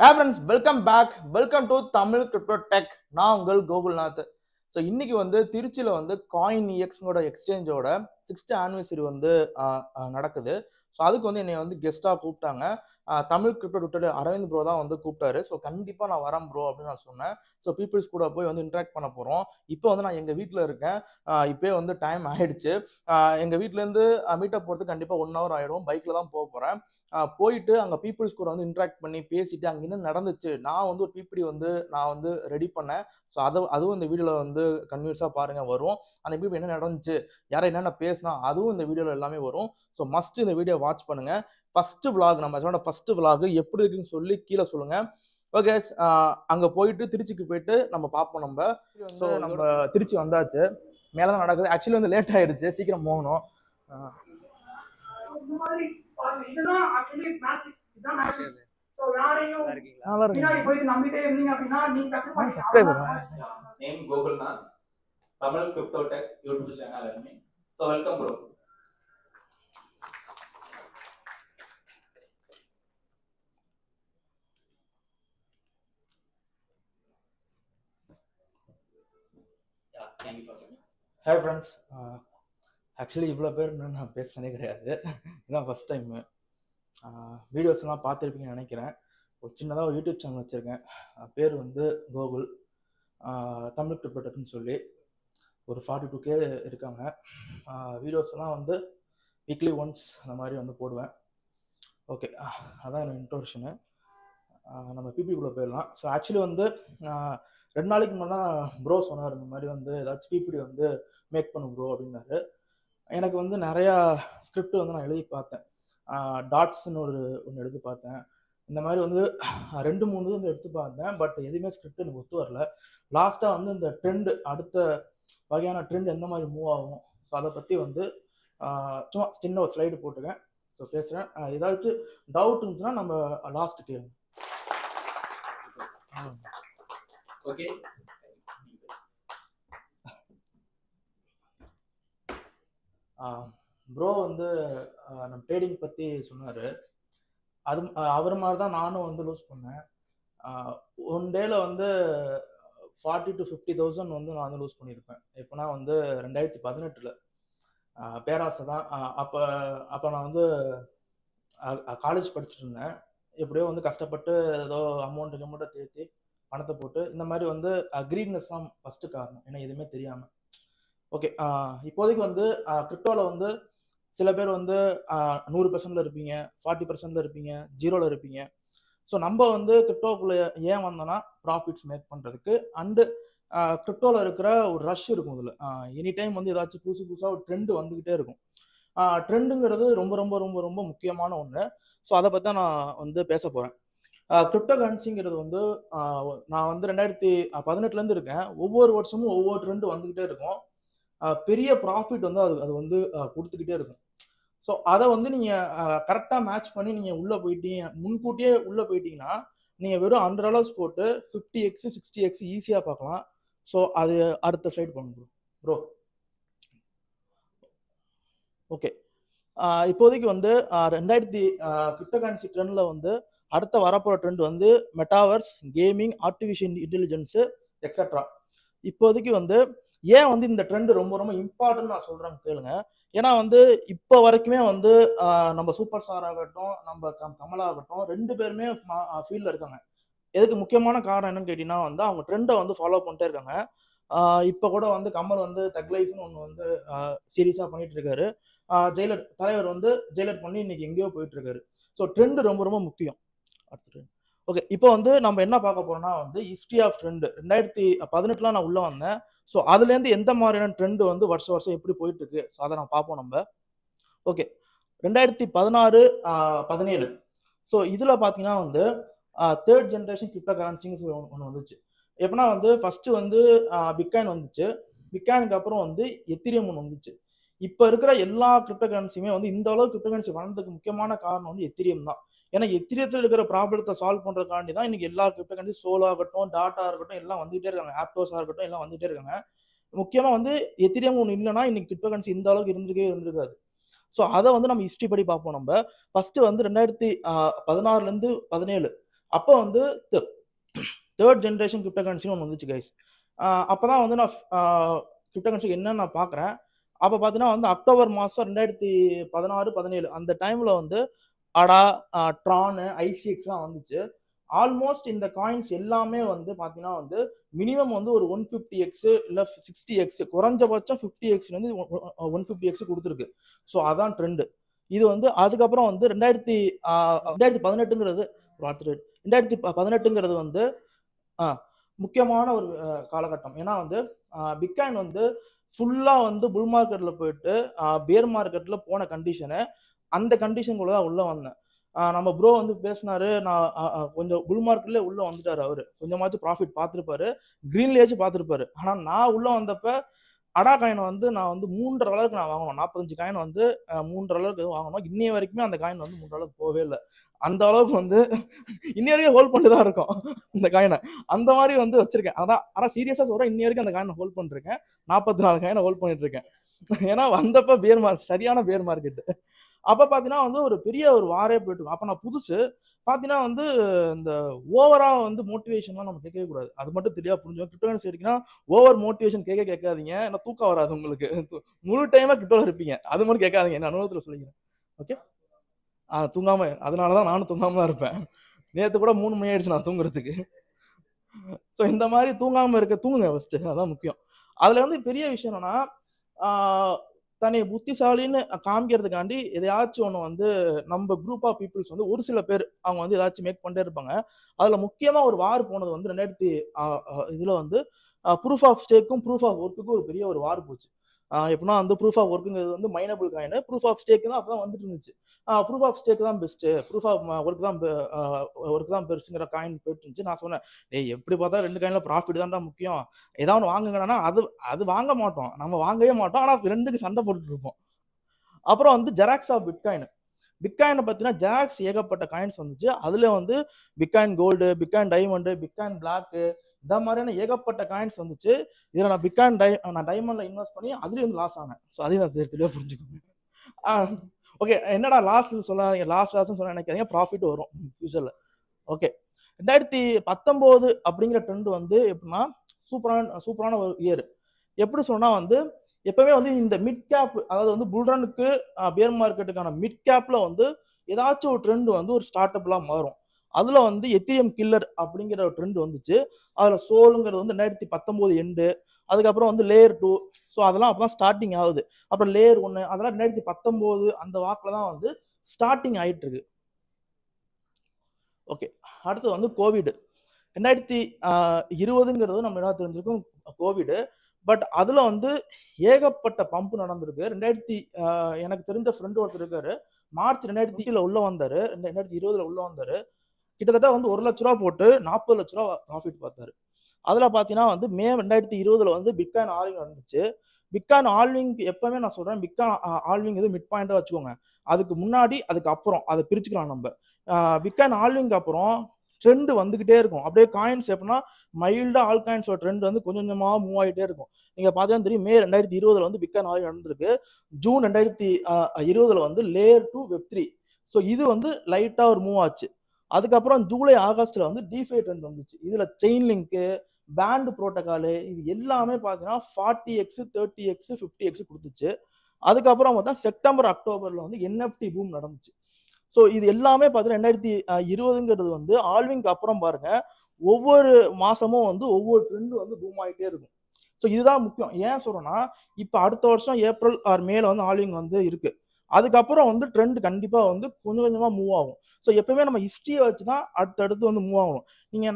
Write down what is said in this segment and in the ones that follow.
Hey friends, welcome back. Welcome to Tamil Crypto Tech. நான் உங்கள் Gokulnath. So இன்னைக்கு வந்து திருச்சியில் வந்து காயின் இஎக்ஸோட எக்ஸ்சேஞ்சோட 6th ஆனிவர்சரி வந்து நடக்குது. ஸோ அதுக்கு வந்து என்னை வந்து கெஸ்ட்டாக கூப்பிட்டாங்க. Tamil crypto Twitter Arvind bro தான் வந்து கூப்பிட்டாரு. ஸோ கண்டிப்பாக நான் வரேன் ப்ரோ அப்படின்னு நான் சொன்னேன். ஸோ பீப்புள்ஸ் கூட போய் வந்து இன்ட்ராக்ட் பண்ண போகிறோம். இப்போ வந்து நான் எங்கள் வீட்டில் இருக்கேன். இப்போயே வந்து டைம் ஆயிடுச்சு. எங்கள் வீட்டிலேருந்து மீட்டப் போகிறதுக்கு கண்டிப்பாக 1 hour ஆகிடும். பைக்கில் தான் போக போகிறேன். போயிட்டு அங்கே பீப்புள்ஸ் கூட வந்து இன்ட்ராக்ட் பண்ணி பேசிட்டு அங்கே என்ன நடந்துச்சு, நான் வந்து ஒரு பிபிடி வந்து நான் வந்து ரெடி பண்ணேன். ஸோ அதுவும் இந்த வீடியோவில் வந்து கன்வியூஸாக பாருங்கள் வரும். அந்த பிபிடி என்ன நடந்துச்சு, யாரை என்னென்ன பேசினா அதுவும் இந்த வீடியோவில் எல்லாமே வரும். ஸோ மஸ்ட் இந்த வீடியோ வாட்ச் பண்ணுங்கள். ஃபஸ்ட்டு விலாக் நம்ம சொன்ன ஃபஸ்ட்டு விலாக் எப்படி இருக்குன்னு சொல்லி கீழே சொல்லுங்கள். ஓகே, அங்கே போயிட்டு திருச்சிக்கு போயிட்டு நம்ம பார்ப்போம். ஸோ நம்ம திருச்சி வந்தாச்சு. மேலே தான் நடக்குது. ஆக்சுவலி வந்து லேட் ஆயிடுச்சு, சீக்கிரம் போகணும். Name Gopalnath, Tamil Crypto Tech YouTube channel admin. So welcome bro. Yeah, thank you for coming. Hi friends, actually இவ்வளோ பேர் நான் பேசினதே கிடையாது. இதுதான் ஃபஸ்ட் டைமு. வீடியோஸ்லாம் பார்த்துருப்பீங்கன்னு நினைக்கிறேன். ஒரு சின்னதாக ஒரு யூடியூப் சேனல் வச்சுருக்கேன். பேர் வந்து கோகுல் தமிழ் கிரிப்டோ டெக்னு சொல்லி. ஒரு 42K இருக்காங்க. வீடியோஸ்லாம் வந்து வீக்லி ஒன்ஸ் அந்த மாதிரி வந்து போடுவேன். ஓகே, அதான் என்னோட இன்ட்ரோடக்ஷனு. நம்ம பிபிடிக்குள்ளே போயிடலாம். ஸோ ஆக்சுவலி வந்து 2 நாளைக்கு முன்னாடி ப்ரோ சொன்னார், இந்த மாதிரி வந்து ஏதாச்சும் பிபிடி வந்து மேக் பண்ணும் ப்ரோ அப்படின்னாரு. எனக்கு வந்து நிறையா ஸ்கிரிப்ட் வந்து நான் எழுதி பார்த்தேன். டாட்ஸ்ன்னு ஒன்று எடுத்து பார்த்தேன். இந்த மாதிரி வந்து 2-3 வந்து எடுத்து பார்த்தேன். பட் எதுவுமே ஸ்கிரிப்ட் எனக்கு ஒத்து வரல. லாஸ்ட்டாக வந்து இந்த ட்ரெண்டு, அடுத்த வகையான ட்ரெண்ட் எந்த மாதிரி மூவ் ஆகும், ஸோ அதை பற்றி வந்து சும்மா சின்ன ஒரு ஸ்லைடு போட்டுருக்கேன். ஸோ பேசுகிறேன். ஏதாச்சும் டவுட் இருந்துச்சுன்னா நம்ம லாஸ்ட்டு கேளுங்க. Okay. ப்ரோ வந்து நம்ம ட்ரேடிங் பற்றி சொன்னார். அவர் மாதிரி தான் நானும் வந்து லூஸ் பண்ணேன். 1 டேல வந்து 40,000 to 50,000 வந்து நான் வந்து லூஸ் பண்ணியிருப்பேன். எப்போனா வந்து 2018 பேராசை தான். அப்போ நான் வந்து காலேஜ் படிச்சுட்டு இருந்தேன். எப்படியோ வந்து கஷ்டப்பட்டு ஏதோ அமௌண்ட்டை தேர்த்தி பணத்தை போட்டு இந்த மாதிரி வந்து கிரீட்னஸ் தான் ஃபஸ்ட்டு காரணம், ஏன்னா எதுவுமே தெரியாமல். ஓகே, இப்போதைக்கு வந்து கிரிப்டோவில் வந்து சில பேர் வந்து 100% இருப்பீங்க, 40% இருப்பீங்க, 0 இருப்பீங்க. ஸோ நம்ம வந்து கிரிப்டோக்குள்ளே ஏன் வந்தோன்னா ப்ராஃபிட்ஸ் மேக் பண்ணுறதுக்கு. அண்டு கிரிப்டோவில் இருக்கிற ஒரு ரஷ் இருக்கும். இதில் எனி டைம் வந்து ஏதாச்சும் புதுசாக ஒரு ட்ரெண்டு வந்துக்கிட்டே இருக்கும். ட்ரெண்டுங்கிறது ரொம்ப ரொம்ப ரொம்ப ரொம்ப முக்கியமான ஒன்று. ஸோ அதை பற்றி தான் நான் வந்து பேச போகிறேன். கிரிப்டோ கரன்சிங்கிறது வந்து நான் வந்து 2018 இருக்கேன். ஒவ்வொரு வருஷமும் ஒவ்வொரு ட்ரெண்டு வந்துக்கிட்டே இருக்கும். பெரிய ப்ராஃபிட் வந்து அது வந்து கொடுத்துக்கிட்டே இருக்கும். ஸோ அதை வந்து நீங்கள் கரெக்டாக மேட்ச் பண்ணி நீங்கள் உள்ளே போயிட்டீங்க, முன்கூட்டியே உள்ளே போயிட்டீங்கன்னா நீங்கள் வெறும் $100 போட்டு 50x 60x ஈஸியாக பார்க்கலாம். ஸோ அது அடுத்த ஸ்லைட் பண்ணுங்க ப்ரோ. ஓகே, இப்போதைக்கு வந்து 2000 கிரிப்டோ கரன்சி ட்ரெண்டில் வந்து அடுத்த வரப்போகிற ட்ரெண்ட் வந்து metaverse, gaming, artificial intelligence extra. இப்போதைக்கு வந்து ஏன் வந்து இந்த ட்ரெண்ட் ரொம்ப ரொம்ப இம்பார்ட்டன்ட் நான் சொல்கிறேன் கேளுங்க. ஏன்னா வந்து இப்போ வரைக்குமே வந்து நம்ம சூப்பர் ஸ்டார் ஆகட்டும், நம்ம கமலா ஆகட்டும், 2 பேருமே ஃபீல்டில் இருக்காங்க. எதுக்கு முக்கியமான காரணம் என்னன்னு கேட்டிங்கன்னா வந்து அவங்க ட்ரெண்டை வந்து ஃபாலோ பண்ணிட்டே இருக்காங்க. இப்போ கூட வந்து கமல் வந்து தக் லைஃப்னு ஒன்று வந்து சீரியஸாக பண்ணிட்டு இருக்காரு. ஜெயிலர் தலைவர் வந்து ஜெயிலர் பண்ணி இன்னைக்கு எங்கேயோ போயிட்டு இருக்காரு. ஸோ ட்ரெண்டு ரொம்ப ரொம்ப முக்கியம். அடுத்து ஓகே, இப்போ வந்து நம்ம என்ன பார்க்க போறோம்னா வந்து ஹிஸ்ட்ரி ஆஃப் ட்ரெண்ட். 2018 நான் உள்ள வந்தேன். ஸோ அதுலேருந்து எந்த மாதிரியான ட்ரெண்ட் வந்து வருஷம் எப்படி போயிட்டு இருக்கு, ஸோ அதை நான் பார்ப்போம் நம்ம. ஓகே, 2016 17 ஸோ இதில் பார்த்தீங்கன்னா வந்து 3rd ஜென்ரேஷன் கிரிப்டோ கரன்சின்னு ஒன்று வந்துச்சு. எப்படின்னா வந்து ஃபர்ஸ்ட் வந்து பிட்காயின் வந்துச்சு. பிட்காயினுக்கு அப்புறம் வந்து எத்திரியம் ஒன்று வந்துச்சு. இப்போ இருக்கிற எல்லா கிரிப்டோ கரன்சியுமே வந்து இந்த அளவுக்கு கிரிப்டோ கரன்சி வளர்ந்ததுக்கு முக்கியமான காரணம் வந்து எத்திரியம் தான். ஏன்னா எத்திரியத்தில் இருக்கிற ப்ராப்ளத்தை சால்வ் பண்ணுறதுக்காண்டி தான் இன்னைக்கு எல்லா கிரிப்டோ கரன்சி சோலோ ஆகட்டும், டாட்டா இருக்கட்டும், எல்லாம் வந்துகிட்டே இருக்காங்க. ஆப்டோஸாக இருக்கட்டும், எல்லாம் வந்துகிட்டே இருக்காங்க. முக்கியமாக வந்து எத்திரியம் ஒன்று இல்லைன்னா இன்னைக்கு கிரிப்டோ கரன்சி இந்த அளவுக்கு இருந்திருக்காது. ஸோ அதை வந்து நம்ம ஹிஸ்ட்ரி படி பார்ப்போம். நம்ம ஃபர்ஸ்ட் வந்து 2016 17 அப்போ வந்து தேர்ட் ஜென்ரேஷன் கிரிப்டோ கரன்சின்னு ஒன்று வந்துச்சு கைஸ். அப்போ தான் வந்து நான் கிரிப்டோ கரன்சி என்னன்னு நான் பார்க்குறேன். அப்போ பார்த்தீங்கன்னா வந்து அக்டோபர் மாதம் 2016-17 அந்த டைமில் வந்து அடா, ட்ரானு, ஐசிஎக்ஸ்லாம் வந்துச்சு. ஆல்மோஸ்ட் இந்த காயின்ஸ் எல்லாமே வந்து பார்த்தீங்கன்னா வந்து மினிமம் வந்து ஒரு 150x இல்லை 60x, குறைஞ்சபட்சம் 50xலேருந்து 150x கொடுத்துருக்கு. ஸோ அதான் ட்ரெண்டு. இது வந்து அதுக்கப்புறம் வந்து 2018ங்கிறது ஒரு 2018ங்கிறது வந்து முக்கியமான ஒரு காலகட்டம். ஏன்னா வந்து பிட்காயின் வந்து ஃபுல்லாக வந்து புல் மார்க்கெட்டில் போயிட்டு பேர் மார்க்கெட்டில் போன கண்டிஷனு, அந்த கண்டிஷனுக்குள்ள தான் உள்ளே வந்தேன். நம்ம ப்ரோ வந்து பேசினாரு, நான் கொஞ்சம் புல் மார்க்கெட்லேயே உள்ளே வந்துட்டார். அவர் கொஞ்சமாச்சும் ப்ராஃபிட் பார்த்துருப்பாரு, க்ரீன்லேயாச்சும் பார்த்துருப்பாரு. ஆனால் நான் உள்ளே வந்தப்போ அடா காயின் வந்து நான் வந்து $3 நான் வாங்கணும். 45 காயின் வந்து $3 வாங்கணும். இன்னைய வரைக்குமே அந்த காயின் வந்து $3 போகவே இல்லை. அந்த அளவுக்கு வந்து இன்னி வரைக்கும் ஹோல்ட் பண்ணிட்டு தான் இருக்கும் இந்த காயினை. அந்த மாதிரி வந்து வச்சிருக்கேன். அதான் ஆனால் சீரியஸாக சொல்கிறேன், இன்னி வரைக்கும் அந்த காயினை ஹோல்ட் பண்ணிருக்கேன். 44 காயினை ஹோல்ட் பண்ணிட்டு இருக்கேன். ஏன்னா வந்தப்போ சரியான பேர் மார்க்கெட்டு. அப்போ பார்த்தீங்கன்னா வந்து ஒரு பெரிய ஒரு வாரே போயிட்டு இருக்கும். அப்போ நான் புதுசு பார்த்தீங்கன்னா வந்து இந்த ஓவராக வந்து மோட்டிவேஷன்லாம் நம்ம கேட்கவே கூடாது. அது மட்டும் தெரியாது புரிஞ்சுக்கணும். கிரிப்டோ கரன்சி எடுக்கினா ஓவர் மோட்டிவேஷன் கேட்காதீங்க. ஏன்னா தூக்கம் வராது உங்களுக்கு. முழு டைமாக கிரிப்டோவில் இருப்பீங்க. அது மட்டும் கேட்காதீங்க. என்ன அனுபவத்தில் சொல்லிக்கிறேன். ஓகே, தூங்காம, அதனால தான் நானும் தூங்காம தான் இருப்பேன். நேற்று கூட 3 மணி ஆயிடுச்சு நான் தூங்குறதுக்கு. ஸோ இந்த மாதிரி தூங்காமல் தூங்குங்க ஃபஸ்ட்டு, அதான் முக்கியம். அதில் வந்து பெரிய விஷயம் என்னன்னா, தன்னை புத்திசாலின்னு காமிக்கிறதுக்காண்டி எதையாச்சும் ஒன்று வந்து நம்ம குரூப் ஆஃப் பீப்புள்ஸ் வந்து ஒரு சில பேர் அவங்க வந்து ஏதாச்சும் மேக் பண்ணிட்டே இருப்பாங்க. அதில் முக்கியமாக ஒரு வார் போனது வந்து 2000 இதில் வந்து ப்ரூஃப் ஆஃப் ஸ்டேக்கும் ப்ரூஃப் ஆஃப் ஒர்க்குக்கும் ஒரு பெரிய ஒரு வார் போச்சு. எப்படின்னா வந்து ப்ரூஃப் ஆஃப் ஒர்க்குங்கிறது வந்து மைனபிள் காயின், ப்ரூஃப் ஆஃப் ஸ்டேக்கு தான் அப்போ தான் வந்துட்டு இருந்துச்சு. ப்ரூஃப் ஆஃப் ஸ்டேக் தான் பெஸ்ட்டு, ப்ரூஃப் ஆஃப் ஒர்க் தான் பெருசுங்கிற காயின் போயிட்டு இருந்துச்சு. நான் சொன்னேன், எப்படி பார்த்தா 2 காயினில் ப்ராஃபிட் தான்டா முக்கியம், ஏதாவது ஒன்று வாங்குங்கன்னா அது வாங்க மாட்டோம், நம்ம வாங்கவே மாட்டோம். ஆனால் 2க்கு சண்டை போட்டுட்டு இருப்போம். அப்புறம் வந்து ஜெராக்ஸ் ஆஃப் பிட்காயின். பிட்காயினை பார்த்தீங்கன்னா ஜெராக்ஸ் ஏகப்பட்ட காயின்ஸ் வந்துச்சு. அதில் வந்து bitcoin gold, bitcoin diamond, bitcoin black, இந்த மாதிரியான ஏகப்பட்ட காயின்ஸ் வந்துச்சு. இதில் நான் டைமண்டில் இன்வெஸ்ட் பண்ணி அதுலேயும் வந்து லாஸ் ஆனேன். ஸோ அதையும் நான் தெளிவாக புரிஞ்சுக்கோங்க. ஓகே, என்னடா லாஸ்ன்னு சொல்ல நினைக்காதீங்க, ப்ராஃபிட் வரும் ஃபியூச்சரில். ஓகே, 2019 அப்படிங்கிற ட்ரெண்ட் வந்து எப்படின்னா சூப்பரான ஒரு இயர். எப்படி சொன்னால் வந்து எப்பவுமே வந்து இந்த மிட் கேப், அதாவது வந்து புல்ரனுக்கு பேர் மார்க்கெட்டுக்கான மிட் கேப்பில் வந்து ஏதாச்சும் ஒரு ட்ரெண்ட் வந்து ஒரு ஸ்டார்ட் அப்லாம் மாறும். அதில் வந்து எத்திரியம் கில்லர் அப்படிங்கிற ஒரு ட்ரெண்ட் வந்துச்சு. அதில் சோலுங்கிறது வந்து 2019 எண்டு, அதுக்கப்புறம் வந்து லேயர் 2, ஸோ அதெல்லாம் அப்போ தான் ஸ்டார்டிங் ஆகுது. அப்புறம் லேயர் 1, அதெல்லாம் 2019 அந்த வாக்கில் தான் வந்து ஸ்டார்டிங் ஆகிட்டு இருக்கு. ஓகே, அடுத்து வந்து கோவிட் 2020ங்கிறது நம்ம என்ன தெரிஞ்சிருக்கோம், கோவிடு. பட் அதில் வந்து ஏகப்பட்ட பம்ப் நடந்திருக்கு. எனக்கு தெரிஞ்ச ஃப்ரெண்டு ஒருத்தர் இருக்காரு, மார்ச் 2020 உள்ள வந்தார், 2020 உள்ள வந்தார். கிட்டத்தட்ட வந்து 1 லட்ச ரூபா போட்டு 40 லட்ச ரூபா ப்ராஃபிட் பார்த்தாரு. அதில் பார்த்தீங்கன்னா வந்து மே 2020 வந்து பிட்காயின் ஆல்விங் நடந்துச்சு. பிட்காயின் ஆல்விங் எப்பவுமே நான் சொல்கிறேன், பிட்காயின் ஆல்விங் இது மிட் பாயிண்டாக வச்சுக்கோங்க. அதுக்கு முன்னாடி அதுக்கு அப்புறம் அதை பிரிச்சுக்கலாம் நம்ம. பிட்காயின் ஆல்விங்க்கு அப்புறம் ட்ரெண்ட் வந்துக்கிட்டே இருக்கும். அப்படியே காயின்ஸ் எப்படின்னா மைல்டாக ஆல் காயின்ஸோட ட்ரெண்ட் வந்து கொஞ்சம் கொஞ்சமாக மூவ் ஆகிட்டே இருக்கும். நீங்கள் பார்த்தீங்கன்னா தெரியும், மே 2020 வந்து பிட்காயின் ஆல்விங் நடந்திருக்கு. ஜூன் 2020 வந்து லேயர் 2 வெப்3. ஸோ இது வந்து லைட்டாக ஒரு மூவ் ஆச்சு. அதுக்கப்புறம் ஜூலை ஆகஸ்ட்ல வந்து டிஃபை ட்ரெண்ட் வந்துச்சு. இதில் செயின் லிங்க்கு, பேண்ட் ப்ரோட்டோகாலு, இது எல்லாமே பார்த்தீங்கன்னா 40x 30x 50x கொடுத்துச்சு. அதுக்கப்புறம் பார்த்தா செப்டம்பர் அக்டோபரில் வந்து என்எஃப்டி பூம் நடந்துச்சு. ஸோ இது எல்லாமே பார்த்தீங்கன்னா 2020ங்கிறது வந்து ஆல்விங்க்கு அப்புறம் பாருங்க, ஒவ்வொரு மாசமும் வந்து ஒவ்வொரு ட்ரெண்ட் வந்து பூம் ஆகிட்டே இருக்கும். ஸோ இதுதான் முக்கியம். ஏன் சொல்றேன்னா, இப்போ அடுத்த வருஷம் ஏப்ரல் ஆர் மேல வந்து ஆல்விங் வந்து இருக்கு. அதுக்கப்புறம் வந்து ட்ரெண்ட் கண்டிப்பாக வந்து கொஞ்சம் கொஞ்சமாக மூவ் ஆகும். ஸோ எப்பவுமே நம்ம ஹிஸ்ட்ரியை வச்சு தான் அடுத்தடுத்து வந்து மூவ் ஆகணும்.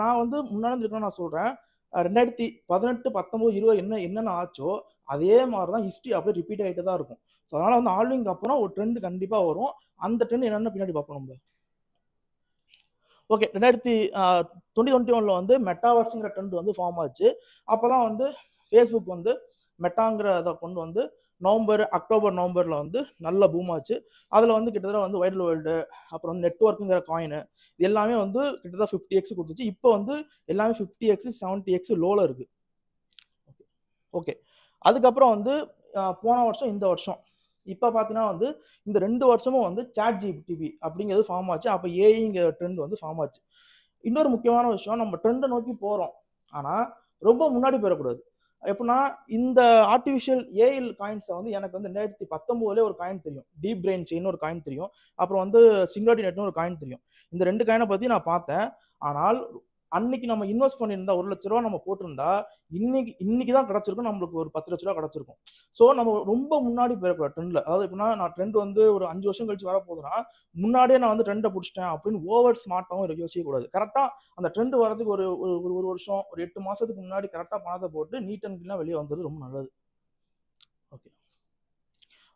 நான் வந்து முன்னாடி இருக்கணும் நான் சொல்கிறேன், 2018, 19, 20 என்னென்ன ஆச்சோ அதே மாதிரி தான் ஹிஸ்ட்ரி அப்படியே ரிப்பீட் ஆகிட்டே தான் இருக்கும். ஸோ அதனால் வந்து ஆல்விங்க்கு அப்புறம் ஒரு ட்ரெண்ட் கண்டிப்பாக வரும். அந்த ட்ரெண்ட் என்னென்ன பின்னாடி பார்ப்போம் நம்ம. ஓகே, 2021 வந்து மெட்டாவர்ஸுங்கிற ட்ரெண்ட் வந்து ஃபார்ம் ஆச்சு. அப்போ தான் வந்து ஃபேஸ்புக் வந்து மெட்டாங்கிற அதை கொண்டு வந்து அக்டோபர் நவம்பரில் வந்து நல்ல பூம் ஆச்சு. அதில் வந்து கிட்டத்தட்ட வந்து வைரல் வேர்ல்டு, அப்புறம் வந்து நெட்ஒர்க்குங்கிற காயின், இது எல்லாமே வந்து கிட்டத்தட்ட 50x கொடுத்துச்சு. இப்போ வந்து எல்லாமே 50x 70x லோவில் இருக்குது. ஓகே, அதுக்கப்புறம் வந்து போன வருஷம் இந்த வருஷம் இப்போ பார்த்தீங்கன்னா வந்து இந்த 2 வருஷமும் வந்து சாட் ஜிபிடி அப்படிங்கிறது ஃபார்ம் ஆச்சு. அப்போ ஏஐங்கிற ட்ரெண்ட் வந்து ஃபார்ம் ஆச்சு. இன்னொரு முக்கியமான விஷயம், நம்ம ட்ரெண்டை நோக்கி போகிறோம், ஆனால் ரொம்ப முன்னாடி போயிடக்கூடாது. எப்படின்னா, இந்த ஆர்டிஃபிஷியல் ஏஐ காயின்ஸை வந்து எனக்கு வந்து 2019 ஒரு காயின் தெரியும், டீப் பிரெயின் செயின் ஒரு காயின் தெரியும், அப்புறம் வந்து சிங்குலாரிட்டி நெட்னு ஒரு காயின் தெரியும். இந்த 2 காயினை பற்றி நான் பார்த்தேன். ஆனால் அன்னைக்கு நம்ம இன்வெஸ்ட் பண்ணியிருந்தா ₹1,00,000 நம்ம போட்டிருந்தா இன்னைக்கு தான் கிடச்சிருக்கும், நம்மளுக்கு ஒரு ₹10,00,000 கிடச்சிருக்கும். ஸோ நம்ம ரொம்ப முன்னாடி போயிடக்கூடாது ட்ரெண்டில். அதாவது எப்படின்னா, நான் ட்ரெண்ட் வந்து ஒரு 5 வருஷம் கழிச்சு வரப்போகுதுன்னா முன்னாடியே நான் வந்து ட்ரெண்டை பிடிச்சிட்டேன் அப்படின்னு ஓவர் ஸ்மார்ட்டாகவும் யோசிக்கக்கூடாது. கரெக்டாக அந்த ட்ரெண்ட் வரதுக்கு ஒரு ஒரு வருஷம், ஒரு 8 மாதத்துக்கு முன்னாடி கரெக்டாக பணத்தை போட்டு நீட் அண்ட் கிளீனாக வெளியே வந்தது ரொம்ப நல்லது. ஓகே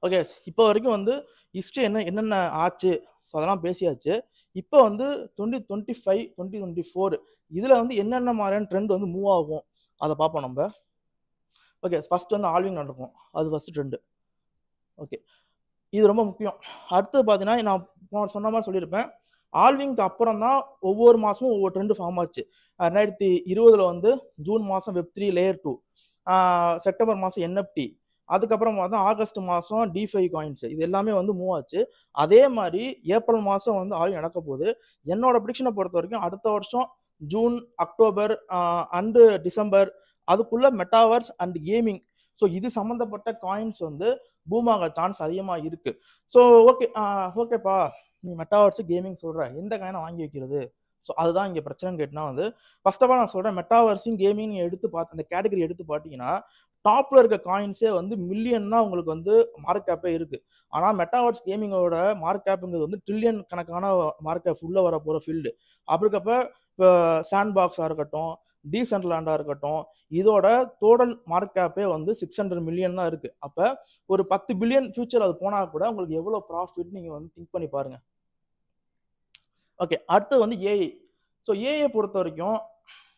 ஓகே இப்போ வரைக்கும் வந்து ஹிஸ்ட்ரி என்னென்ன ஆச்சு, ஸோ அதெல்லாம் பேசியாச்சு. இப்போ வந்து 2025 2024 இதில் வந்து என்னென்ன மாதிரியான ட்ரெண்ட் வந்து மூவ் ஆகும் அதை பார்ப்போம் நம்ம. ஓகே, ஃபர்ஸ்ட் வந்து ஆல்விங் நடக்கும், அது ஃபர்ஸ்ட் ட்ரெண்டு. ஓகே, இது ரொம்ப முக்கியம். அடுத்து பார்த்தீங்கன்னா, நான் சொன்ன மாதிரி சொல்லியிருப்பேன், ஆல்விங்க்கு அப்புறம் தான் ஒவ்வொரு மாதமும் ஒவ்வொரு ட்ரெண்டு ஃபார்ம் ஆச்சு. 2020 வந்து ஜூன் மாதம் Web3 லேயர் 2, செப்டம்பர் மாதம் NFT, அதுக்கப்புறம் பார்த்தா ஆகஸ்ட் மாதம் DeFi காயின்ஸ், இது எல்லாமே வந்து மூவ் ஆச்சு. அதே மாதிரி ஏப்ரல் மாதம் வந்து ஆல்விங் நடக்க போகுது. என்னோட ப்ரிடிக்ஷனை பொறுத்த வரைக்கும் அடுத்த வருஷம் ஜூன், அக்டோபர் அண்டு டிசம்பர் அதுக்குள்ள மெட்டாவர்ஸ் அண்ட் கேமிங், ஸோ இது சம்மந்தப்பட்ட காயின்ஸ் வந்து பூம் ஆக சான்ஸ் அதிகமாக இருக்கு. ஸோ ஓகேப்பா, நீ மெட்டாவர்ஸ் கேமிங் சொல்கிற, எந்த காயினை வாங்கி வைக்கிறது? ஸோ அதுதான் இங்கே பிரச்சனைன்னு கேட்டினா வந்து, ஃபர்ஸ்ட் ஆஃப் ஆல் நான் சொல்கிறேன், மெட்டாவர்ஸையும் கேமிங் எடுத்து பார்த்து அந்த கேட்டகரி எடுத்து பார்த்தீங்கன்னா டாப்பில் இருக்க காயின்ஸே வந்து மில்லியன் தான் உங்களுக்கு வந்து மார்க் கேப்பே இருக்குது. ஆனால் மெட்டாவர்ஸ் கேமிங்கோட மார்க் கேப்புங்கிறது வந்து ட்ரில்லியன் கணக்கான மார்க் கேப் உள்ளே வர போகிற ஃபீல்டு. அப்படி இருக்கப்போ இப்போ சாண்ட் பாக்ஸாக இருக்கட்டும், டீசென்ட்லாண்டாக இருக்கட்டும், இதோட டோட்டல் மார்க் கேப்பே வந்து 600 மில்லியன் தான் இருக்குது. அப்போ ஒரு 10 பில்லியன் ஃபியூச்சர் அது போனால் கூட உங்களுக்கு எவ்வளோ ப்ராஃபிட் நீங்கள் வந்து திங்க் பண்ணி பாருங்கள். ஓகே, அடுத்து வந்து ஏஐ. ஸோ ஏஐ பொறுத்த வரைக்கும்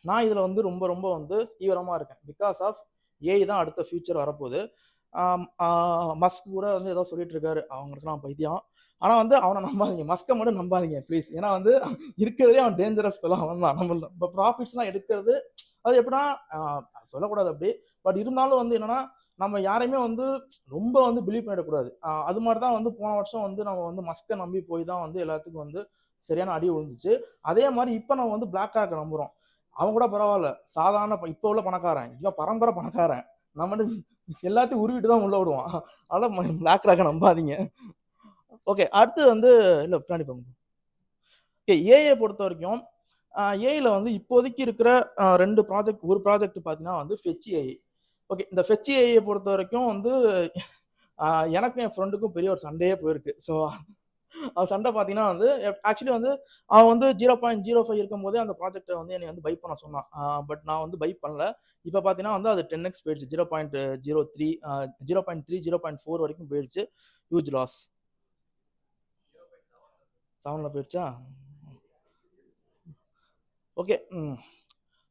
நான் இதில் வந்து ரொம்ப ரொம்ப வந்து தீவிரமாக இருக்கேன். பிகாஸ் ஆஃப் ஏஐ தான் அடுத்த ஃபியூச்சர் வரப்போகுது. மஸ்க் கூட வந்து ஏதோ சொல்லிட்டு இருக்காரு, அவங்களுக்குலாம் பைத்தியம். ஆனால் வந்து அவனை நம்பாதீங்க, மஸ்கை மட்டும் நம்பாதீங்க ப்ளீஸ். ஏன்னா வந்து இருக்கிறதே அவன் டேஞ்சரஸ் பெல்லாம் அவன் தான். நம்ம இப்போ ப்ராஃபிட்ஸ்லாம் எடுக்கிறது அது எப்படின்னா சொல்லக்கூடாது அப்படி, பட் இருந்தாலும் வந்து என்னன்னா நம்ம யாரையுமே வந்து ரொம்ப வந்து பிலீவ் பண்ணிடக்கூடாது. அது மாதிரி தான் வந்து போன வருஷம் வந்து நம்ம வந்து மஸ்கை நம்பி போய் தான் வந்து எல்லாத்துக்கும் வந்து சரியான அடி விழுந்துச்சு. அதே மாதிரி இப்போ நம்ம வந்து பிளாக் ராக்கை நம்புகிறோம். அவன் கூட பரவாயில்ல, சாதாரண இப்போ உள்ள பணக்காரன், இவன் பரம்பரை பணக்காரன், நம்ம எல்லாத்தையும் உருவிட்டு தான் உள்ள விடுவான். அதனால பிளாக் ராக்கை நம்பாதீங்க. ஓகே, அடுத்து வந்து இல்லை பின்னாடி போங்க. ஓகே, ஏஐ பொறுத்த வரைக்கும் ஏஐல வந்து இப்போதைக்கு இருக்கிற 2 ப்ராஜெக்ட், ஒரு ப்ராஜெக்ட் பார்த்தீங்கன்னா வந்து ஃபெச் ஏஐ. ஓகே, இந்த ஃபெச் ஏஐயை பொறுத்த வரைக்கும் வந்து எனக்கும் என் ஃப்ரெண்டுக்கும் பெரிய ஒரு சண்டையே போயிருக்கு. ஸோ அவன் சண்டை பார்த்தீங்கன்னா வந்து ஆக்சுவலி வந்து அவன் வந்து 0.05 இருக்கும் போதே அந்த ப்ராஜெக்டை வந்து என்னை வந்து பை பண்ண சொன்னான். பட் நான் வந்து பை பண்ணல. இப்போ பார்த்தீங்கன்னா வந்து அது 10x போயிடுச்சு, 0.03 0.3 0.4 வரைக்கும் போயிடுச்சு. Huge loss. 7ல் போயிடுச்சா? ஓகே,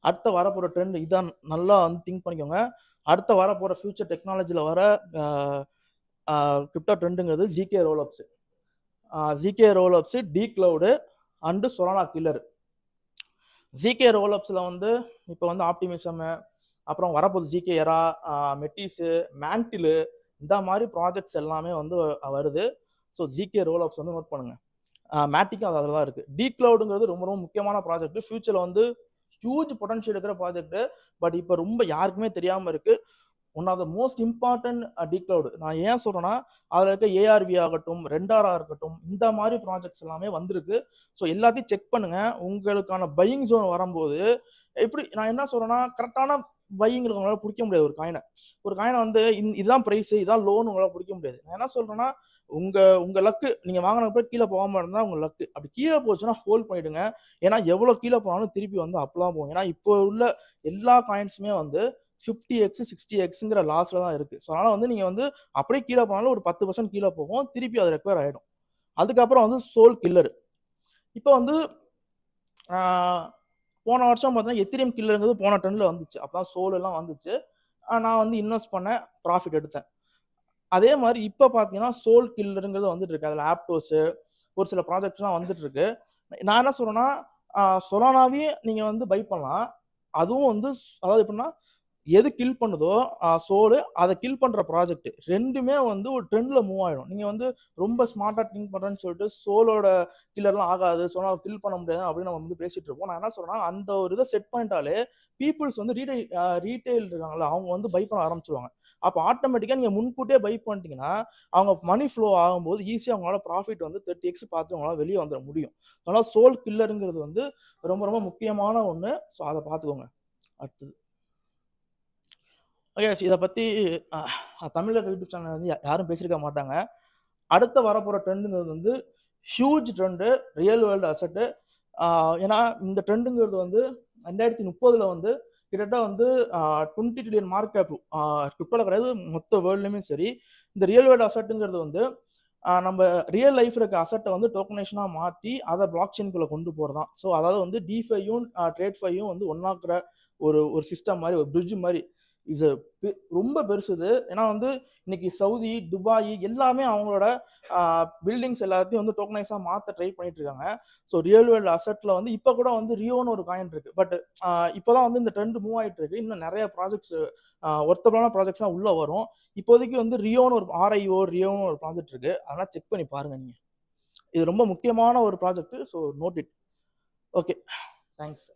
அடுத்த வரப்போகிற ட்ரெண்ட் இதான், நல்லா வந்து திங்க் பண்ணிக்கோங்க. அடுத்த வரப்போகிற ஃபியூச்சர் டெக்னாலஜியில் வர கிரிப்டோ ட்ரெண்டுங்கிறது ZK rollups. ZK rollups, D cloud and Solana killer. ZK ரோல்அப்ஸில் வந்து இப்போ வந்து ஆப்டிமிசமு, அப்புறம் வரப்போகுது ஜிகே எரா, மெட்டிஸு, மேண்டிலு, இந்த மாதிரி ப்ராஜெக்ட்ஸ் எல்லாமே வந்து வருது. ஸோ ஜிகே ரோல்அப்ஸ் வந்து நோட் பண்ணுங்கள். மேட்டிக்கும் அது அதில் தான் இருக்குது. டி கிளவுடுங்கிறது ரொம்ப ரொம்ப முக்கியமான ப்ராஜெக்ட். ஃபியூச்சரில் வந்து ஹியூஜ் பொட்டன்ஷியல் இருக்கிற ப்ராஜெக்ட். பட் இப்போ ரொம்ப யாருக்குமே தெரியாமல் இருக்குது. One of the most important D cloud. நான் ஏன் சொல்கிறேன்னா அதில் இருக்க ஏஆர்வி ஆகட்டும், ரெண்டாரா இருக்கட்டும், இந்த மாதிரி ப்ராஜெக்ட்ஸ் எல்லாமே வந்திருக்கு. ஸோ எல்லாத்தையும் செக் பண்ணுங்கள். உங்களுக்கான பையிங் ஜோன் வரும்போது எப்படி நான் என்ன சொல்கிறேன்னா, கரெக்டான பையிங்களுக்கு உங்களால் பிடிக்க முடியாது. ஒரு காயினை வந்து இதுதான் ப்ரைஸு, இதான் லோன் உங்களால் பிடிக்க முடியாது. நான் என்ன சொல்கிறேன்னா, உங்கள் லக்கு, நீங்கள் வாங்கினப்ப கீழே போகாமல் இருந்தால் உங்கள் லக்கு. அப்படி கீழே போச்சுன்னா ஹோல்ட் பண்ணிவிடுங்க. ஏன்னா எவ்வளோ கீழே போனாலும் திருப்பி வந்து அப்பெல்லாம் போகும். ஏன்னா இப்போ உள்ள எல்லா காயின்ஸுமே வந்து 50x 60xங்கிற லாஸில் தான் இருக்குது. ஸோ அதனால் வந்து நீங்கள் வந்து அப்படியே கீழே போனாலும் ஒரு 10% கீழே போகும், திருப்பி அது ரெக்கவர் ஆகிடும். அதுக்கப்புறம் வந்து சோல் கில்லர். இப்போ வந்து போன வருஷம் பார்த்தீங்கன்னா எத்திரியம் கில்லருங்கிறது போன ட்ரெண்டில் வந்துச்சு. அப்போ தான் சோல் எல்லாம் வந்துச்சு. நான் வந்து இன்வெஸ்ட் பண்ணேன், ப்ராஃபிட் எடுத்தேன். அதே மாதிரி இப்போ பார்த்தீங்கன்னா சோல் கில்லருங்கிறது வந்துட்டு இருக்கு. அதில் ஆப்டோஸு, ஒரு சில ப்ராஜெக்ட்ஸ்லாம் வந்துட்டு இருக்கு. நான் என்ன சொல்கிறேன்னா, சொலானாவே நீங்கள் வந்து பை பண்ணலாம். அதுவும் வந்து அதாவது எப்படின்னா எது கில் பண்ணுதோ சோலு அதை கில் பண்ற ப்ராஜெக்ட் ரெண்டுமே வந்து ஒரு ட்ரெண்ட்ல மூவ் ஆயிடும். நீங்க வந்து ரொம்ப ஸ்மார்ட்டா திங்க் பண்றேன்னு சொல்லிட்டு சோலோட கில்லர்லாம் ஆகாது, சோலோ கில் பண்ண முடியாது அப்படின்னு நம்ம வந்து பேசிட்டு இருப்போம். நான் என்ன சொல்றேன்னா, அந்த ஒரு இதை செட் பண்ணிட்டாலே பீப்புள்ஸ் வந்து ரீட்டைல் இருக்காங்கல்ல, அவங்க வந்து பை பண்ண ஆரம்பிச்சிருவாங்க. அப்போ ஆட்டோமேட்டிக்கா நீங்க முன்கூட்டியே பை பண்ணிட்டீங்கன்னா அவங்க மணி ஃப்ளோ ஆகும்போது ஈஸியாக அவங்களால ப்ராஃபிட் வந்து 30x பார்த்து அவங்களால வெளியே வந்துட முடியும். அதனால சோல் கில்லருங்கிறது வந்து ரொம்ப ரொம்ப முக்கியமான ஒன்று. ஸோ அதை பார்த்துக்கோங்க. அடுத்தது ஓகே, இதை பற்றி தமிழர் யூடியூப் சேனல் வந்து யாரும் பேசியிருக்க மாட்டாங்க. அடுத்த வரப்போகிற ட்ரெண்டுங்கிறது வந்து ஹியூஜ் ட்ரெண்டு, ரியல் வேர்ல்டு அசட்டு. ஏன்னா இந்த ட்ரெண்டுங்கிறது வந்து 2030 வந்து கிட்டத்தட்ட வந்து 20 ட்ரில்லியன் மார்க் கேப் கிரிப்டோவில் கிடையாது, மொத்த வேர்ல்டுலையுமே சரி. இந்த ரியல் வேர்ல்டு அசட்டுங்கிறது வந்து நம்ம ரியல் லைஃப் இருக்க அசட்டை வந்து டோக்கனைஷனாக மாற்றி அதை பிளாக் செயின்குள்ளே கொண்டு போகிறதான். ஸோ அதாவது வந்து டிஃபையும் ட்ரேட் வந்து ஒன்றாக்குற ஒரு ஒரு சிஸ்டம் மாதிரி, ஒரு பிரிட்ஜ் மாதிரி. இது ரொம்ப பெருசு இது. ஏன்னா வந்து இன்னைக்கு சவுதி, துபாய் எல்லாமே அவங்களோட பில்டிங்ஸ் எல்லாத்தையும் வந்து டோக்கனைஸாக மாற்ற ட்ரை பண்ணிட்டு இருக்காங்க. ஸோ ரியல் வேர்ல்டு அசட்டில் வந்து இப்போ கூட வந்து ரியோன்னு ஒரு காயின் இருக்கு. பட் இப்போதான் வந்து இந்த ட்ரெண்ட் மூவ் ஆகிட்டு இருக்கு. இன்னும் நிறைய ப்ராஜெக்ட்ஸ், ஒர்த்தபிளான ப்ராஜெக்ட்ஸ்லாம் உள்ள வரும். இப்போதைக்கு வந்து ரியோன்னு ஒரு ரியோன்னு ஒரு ப்ராஜெக்ட் இருக்கு. அதெல்லாம் செக் பண்ணி பாருங்க நீங்க. இது ரொம்ப முக்கியமான ஒரு project. So note it. Okay, thanks.